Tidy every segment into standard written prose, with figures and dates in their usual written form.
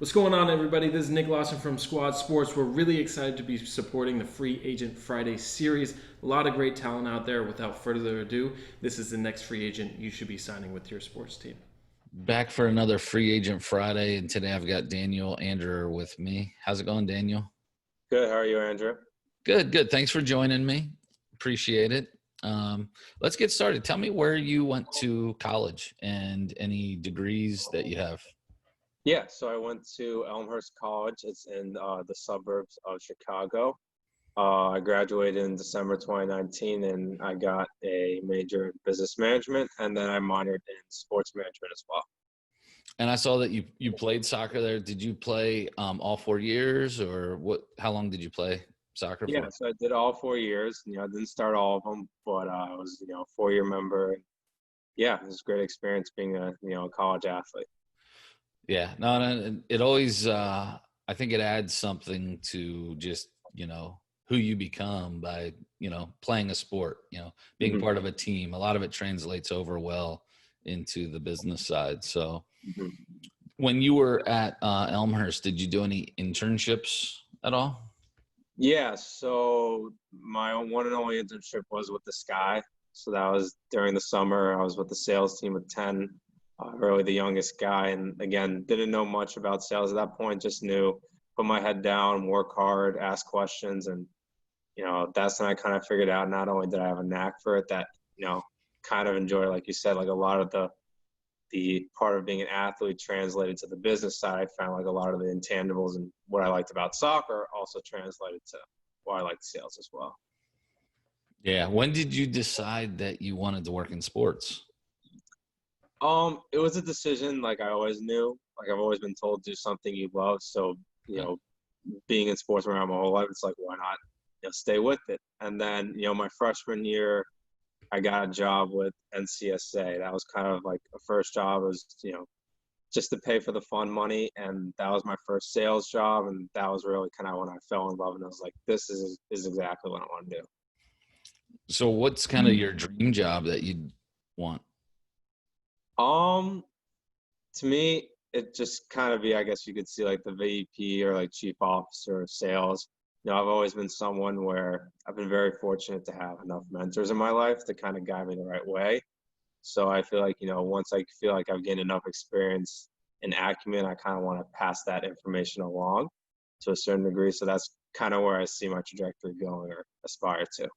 What's going on, everybody? This is Nick Lawson from Squad Sports. We're really excited to be supporting the Free Agent Friday series. A lot of great talent out there. Without further ado, this is the next free agent you should be signing with your sports team. Back for another Free Agent Friday, and today I've got Daniel Anderer with me. How's it going, Daniel? Good. How are you, Andrew? Good. Thanks for joining me. Appreciate it. Let's get started. Tell me where you went to college and any degrees that you have. Yeah, so I went to Elmhurst College. It's in the suburbs of Chicago. I graduated in December 2019, and I got a major in business management, and then I minored in sports management as well. And I saw that you played soccer there. Did you play all 4 years, or what? How long did you play soccer Yeah, for? so I did all 4 years. I didn't start all of them, but I was, a 4-year member. Yeah, it was a great experience being a college athlete. Yeah, no, it always. I think it adds something to just who you become by playing a sport. Being hmm part of a team. A lot of it translates over well into the business side. So, hmm when you were at Elmhurst, did you do any internships at all? Yeah, so my one and only internship was with the Sky. So that was during the summer. I was with the sales team of 10, really the youngest guy. And again, didn't know much about sales at that point, just knew put my head down, work hard, ask questions. And, that's when I kind of figured out not only did I have a knack for it, that, kind of enjoy, like you said, like a lot of the part of being an athlete translated to the business side. I found like a lot of the intangibles and what I liked about soccer also translated to why I liked sales as well. Yeah. When did you decide that you wanted to work in sports? It was a decision like I always knew. Like I've always been told do something you love. So, Yeah. being in sports around my whole life, it's like why not, stay with it. And then, my freshman year, I got a job with NCSA. That was kind of like a first job. It was, just to pay for the fun money. And that was my first sales job. And that was really kind of when I fell in love. And I was like, this is exactly what I want to do. So, what's kind of your dream job that you'd want? Um, to me, it just kind of be, I guess you could see like the VP or like chief officer of sales. I've always been someone where I've been very fortunate to have enough mentors in my life to kind of guide me the right way. So I feel like, once I feel like I've gained enough experience and acumen, I kind of want to pass that information along to a certain degree. So that's kind of where I see my trajectory going or aspire to.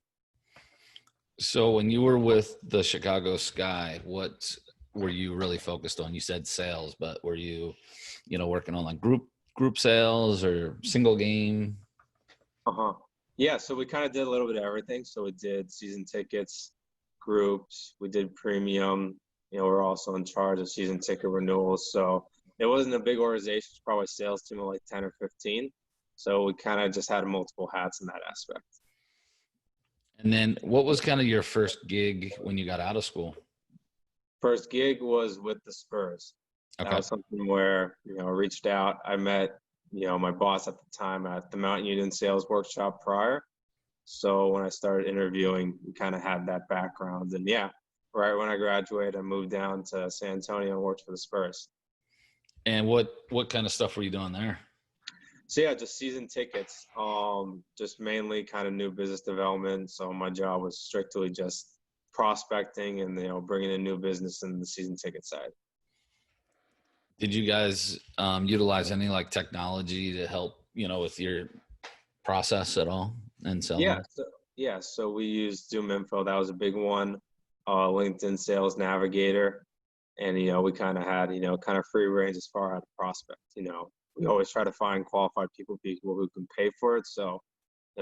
So, when you were with the Chicago Sky, what were you really focused on? You said sales, but were you, working on like group sales or single game? Uh-huh. Yeah, so we kind of did a little bit of everything. So we did season tickets, groups, we did premium. We're also in charge of season ticket renewals. So it wasn't a big organization, it's probably a sales team of like 10 or 15. So we kind of just had multiple hats in that aspect. And then what was kind of your first gig when you got out of school? First gig was with the Spurs. That Okay. was something where, I reached out. I met, my boss at the time at the Mountain Union Sales Workshop prior. So when I started interviewing, we kind of had that background. And yeah, right when I graduated, I moved down to San Antonio and worked for the Spurs. And what kind of stuff were you doing there? So yeah, just season tickets, just mainly kind of new business development. So my job was strictly just prospecting and, bringing in new business in the season ticket side. Did you guys utilize any like technology to help, with your process at all and Yeah, selling? so we used Zoom Info. That was a big one. LinkedIn Sales Navigator, and we kind of had kind of free range as far as prospect. We always try to find qualified people who can pay for it. So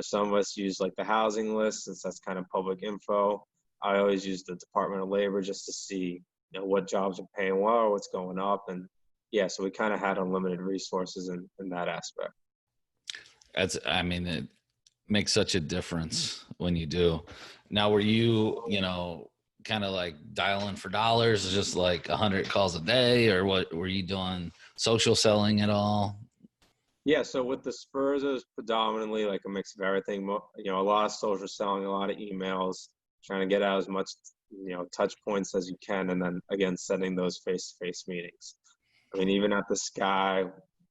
some of us use like the housing list since that's kind of public info. I always use the Department of Labor just to see what jobs are paying well, what's going up, and yeah, so we kind of had unlimited resources in that aspect. It makes such a difference when you do. Now, were you, kind of like dialing for dollars, just like 100 calls a day, or what were you doing? Social selling at all? Yeah, so with the Spurs, it was predominantly like a mix of everything. A lot of social selling, a lot of emails, trying to get out as much, touch points as you can, and then again setting those face-to-face meetings. I mean, even at the Sky,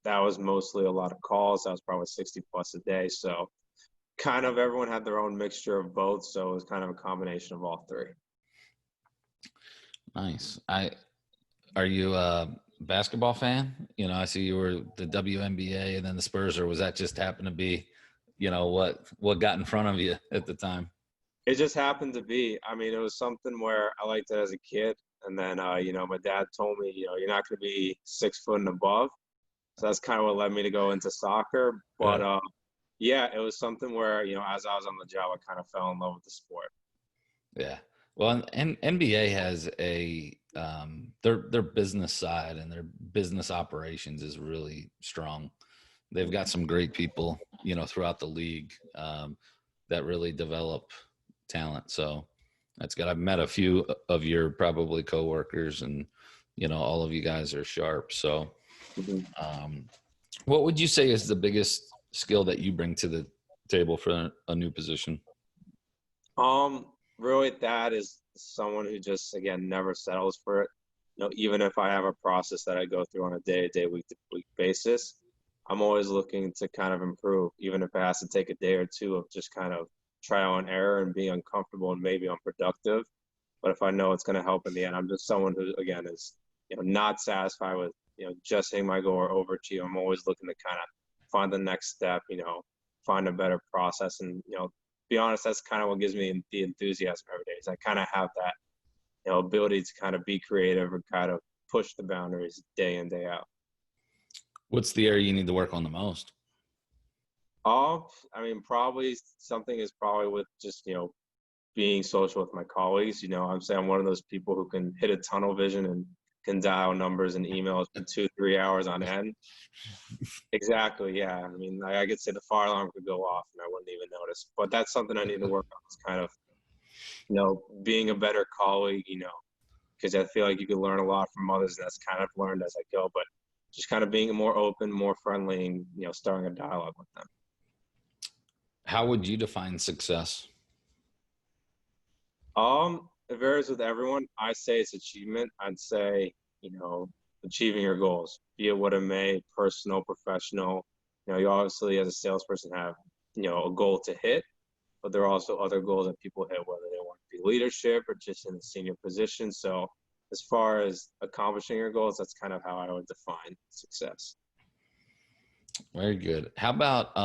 that was mostly a lot of calls. That was probably 60 plus a day. So kind of everyone had their own mixture of both. So it was kind of a combination of all three. Nice. Are you a basketball fan? You know, I see you were the WNBA and then the Spurs, or was that just happen to be, you know, what got in front of you at the time? It just happened to be. I mean, it was something where I liked it as a kid. And then, my dad told me, you're not going to be 6 foot and above. So that's kind of what led me to go into soccer. But yeah, it was something where, as I was on the job, I kind of fell in love with the sport. Yeah. Well, and NBA has their business side and their business operations is really strong. They've got some great people, throughout the league that really develop talent. So that's good. I've met a few of your probably coworkers, and all of you guys are sharp. So, what would you say is the biggest skill that you bring to the table for a new position? Really, that is someone who just, again, never settles for it. Even if I have a process that I go through on a day-to-day, week-to-week basis, I'm always looking to kind of improve, even if it has to take a day or two of just kind of trial and error and being uncomfortable and maybe unproductive. But if I know it's going to help in the end, I'm just someone who, again, is, not satisfied with, just hitting my goal or overachieve. I'm always looking to kind of find the next step, find a better process. And, be honest, that's kind of what gives me the enthusiasm every day is I kind of have that, ability to kind of be creative or kind of push the boundaries day in, day out. What's the area you need to work on the most? I mean, probably something is probably with just, being social with my colleagues. I'm saying I'm one of those people who can hit a tunnel vision and can dial numbers and emails for 2-3 hours on end. Exactly. Yeah. I mean, I could say the fire alarm could go off and I wouldn't even notice, but that's something I need to work on is kind of, being a better colleague, because I feel like you can learn a lot from others, and that's kind of learned as I go, but just kind of being more open, more friendly, and, starting a dialogue with them. How would you define success? It varies with everyone. I say it's achievement. I'd say, achieving your goals, be it what it may, personal, professional. You obviously as a salesperson have, a goal to hit, but there are also other goals that people hit, whether they want to be leadership or just in a senior position. So as far as accomplishing your goals, that's kind of how I would define success. Very good. How about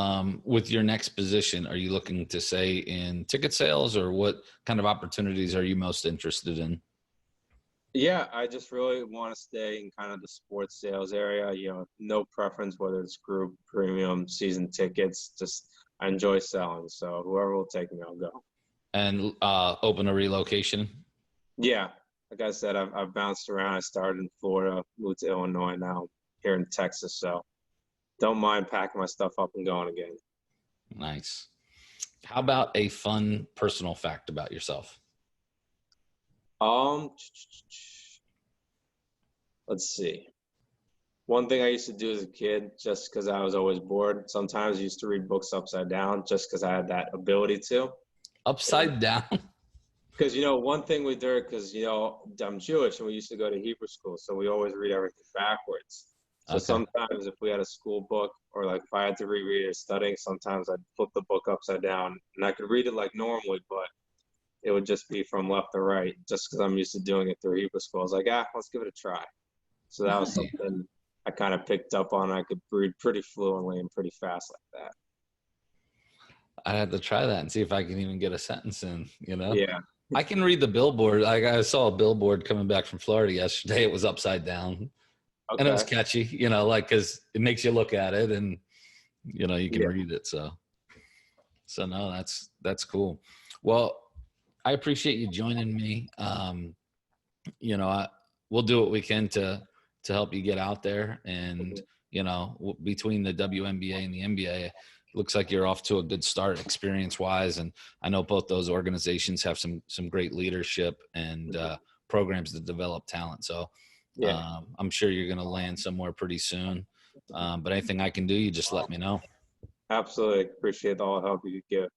with your next position? Are you looking to say in ticket sales, or what kind of opportunities are you most interested in? Yeah, I just really want to stay in kind of the sports sales area. No preference whether it's group, premium, season tickets. Just I enjoy selling, so whoever will take me, I'll go. And open a relocation? Yeah, like I said, I've bounced around. I started in Florida, moved to Illinois, now here in Texas. So don't mind packing my stuff up and going again. Nice. How about a fun personal fact about yourself? Let's see. One thing I used to do as a kid, just because I was always bored, sometimes I used to read books upside down just because I had that ability to. Upside down? Because, one thing we do, because, I'm Jewish and we used to go to Hebrew school, so we always read everything backwards. So Okay. sometimes if we had a school book or like if I had to reread it studying, sometimes I'd flip the book upside down and I could read it like normally, but it would just be from left to right just because I'm used to doing it through Hebrew school. I was like, let's give it a try. So that was something I kind of picked up on. I could read pretty fluently and pretty fast like that. I had to try that and see if I can even get a sentence in, Yeah. I can read the billboard. I saw a billboard coming back from Florida yesterday. It was upside down. Okay. And it was catchy, because it makes you look at it and, you can read it. So no, that's cool. Well, I appreciate you joining me. We'll do what we can to help you get out there. And, between the WNBA and the NBA, it looks like you're off to a good start experience wise. And I know both those organizations have some great leadership and programs to develop talent. So I'm sure you're going to land somewhere pretty soon. But anything I can do, you just let me know. Absolutely. Appreciate all the help you could give.